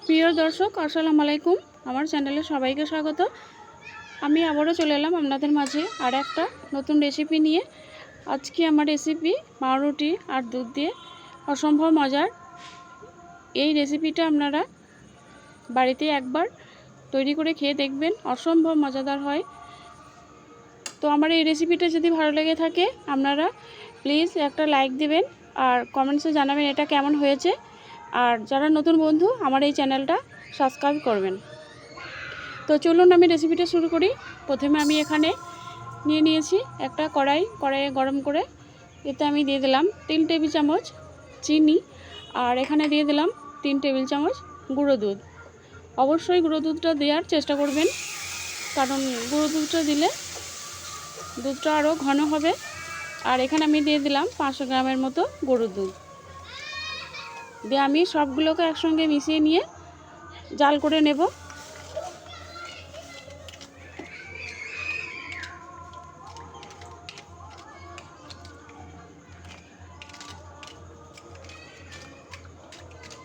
প্রিয় দর্শক, আসসালামু আলাইকুম। আমার চ্যানেলে সবাইকে স্বাগত। আমি আবারও চলে এলাম আপনাদের মাঝে আর একটা নতুন রেসিপি নিয়ে। আজকে আমার রেসিপি পাউরুটি আর দুধ দিয়ে অসম্ভব মজার। এই রেসিপিটা আপনারা বাড়িতে একবার তৈরি করে খেয়ে দেখবেন, অসম্ভব মজাদার হয়। তো আমার এই রেসিপিটা যদি ভালো লেগে থাকে আপনারা প্লিজ একটা লাইক দিবেন আর কমেন্টসে জানাবেন এটা কেমন হয়েছে। আর যারা নতুন বন্ধু আমার এই চ্যানেলটা সাবস্ক্রাইব করবেন। তো চলুন আমি রেসিপিটা শুরু করি। প্রথমে আমি এখানে নিয়ে নিয়েছি একটা কড়াইয়ে গরম করে এতে আমি দিয়ে দিলাম 3 টেবিল চামচ চিনি আর এখানে দিয়ে দিলাম 3 টেবিল চামচ গুঁড়ো দুধ। অবশ্যই গুঁড়ো দুধটা দেওয়ার চেষ্টা করবেন, কারণ গুঁড়ো দুধটা দিলে দুধটা আরও ঘন হবে। আর এখানে আমি দিয়ে দিলাম 500 গ্রামের মতো গরুর দুধ দিয়ে আমি সবগুলোকে একসঙ্গে মিশিয়ে নিয়ে জাল করে নেব।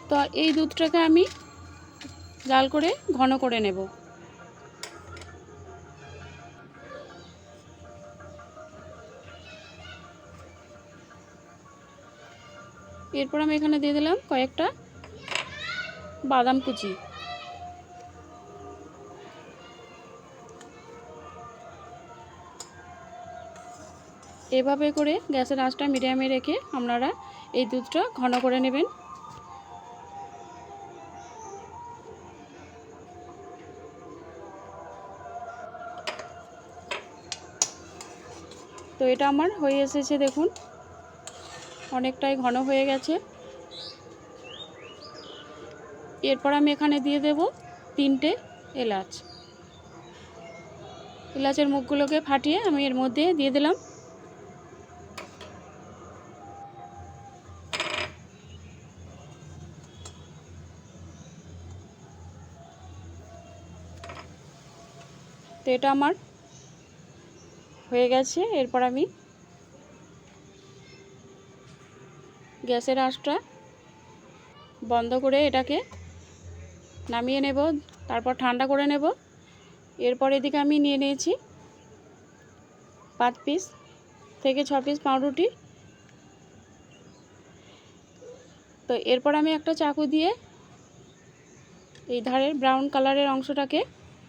তো এই দুধটাকে আমি জাল করে ঘন করে নেব। এরপর আমি এখানে দিয়ে দিলাম কয়েকটা বাদাম কুচি। এভাবে করে গ্যাসের আঁচটা মিডিয়ামে রেখে আপনারা এই দুধটা ঘন করে নেবেন। তো এটা আমার হয়ে এসেছে, দেখুন অনেকটাই ঘন হয়ে গেছে। এরপর আমি এখানে দিয়ে দেব 3টে এলাচ। এলাচের মুখগুলোকে ফাটিয়ে আমি এর মধ্যে দিয়ে দিলাম। তো এটা আমার হয়ে গেছে। এরপর আমি গ্যাসের আঁচটা বন্ধ করে এটাকে নামিয়ে নেব, তারপর ঠান্ডা করে নেব। এরপর এদিকে আমি নিয়ে নিয়েছি 5 পিস থেকে 6 পিস পাউরুটি। তো এরপর আমি একটা চাকু দিয়ে এই ধারের ব্রাউন কালারের অংশটাকে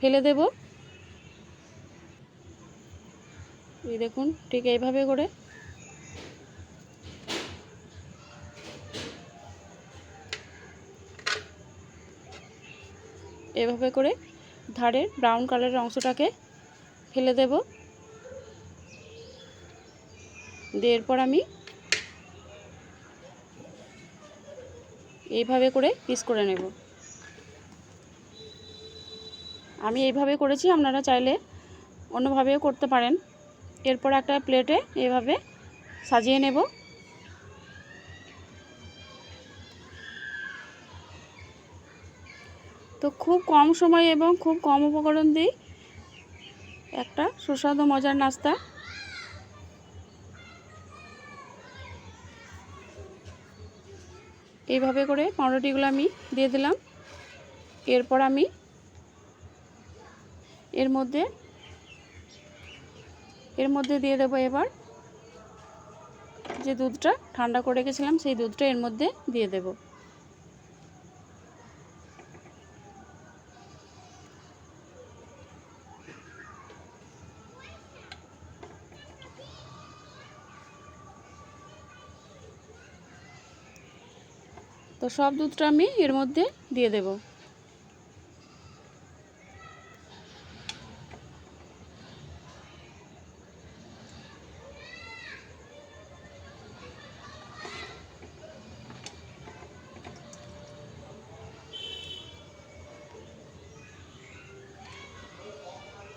ফেলে দেব। এই দেখুন ঠিক এইভাবে করে এভাবে করে ধারের ব্রাউন কালারের অংশটাকে ফেলে দেব। দিয়ে এরপর আমি এইভাবে করে পিস করে নেব। আমি এইভাবে করেছি, আপনারা চাইলে অন্যভাবেও করতে পারেন। এরপর একটা প্লেটে এইভাবে সাজিয়ে নেব। তো খুব কম সময় এবং খুব কম উপকরণ দিয়ে একটা সুস্বাদু মজার নাস্তা। এইভাবে করে পাউরুটিগুলো আমি দিয়ে দিলাম। এরপর আমি এর মধ্যে দিয়ে দেবো এবার যে দুধটা ঠান্ডা করে রেখেছিলাম সেই দুধটা এর মধ্যে দিয়ে দেব। তো সব দুধটা আমি এর মধ্যে দিয়ে দেব।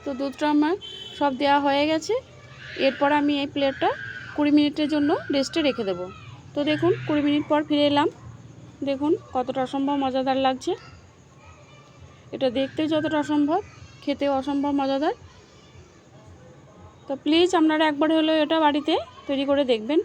তো দুধটা আমার সব দেওয়া হয়ে গেছে। এরপর আমি এই প্লেটটা 20 মিনিটের জন্য রেস্টে রেখে দেব। তো দেখুন 20 মিনিট পর ফিরে এলাম। দেখুন কতটা অসম্ভব মজাদার লাগছে। এটা দেখতে যতটা অসম্ভব, খেতেও অসম্ভব মজাদার। তো প্লিজ আপনারা একবার হলেও এটা বাড়িতে তৈরি করে দেখবেন।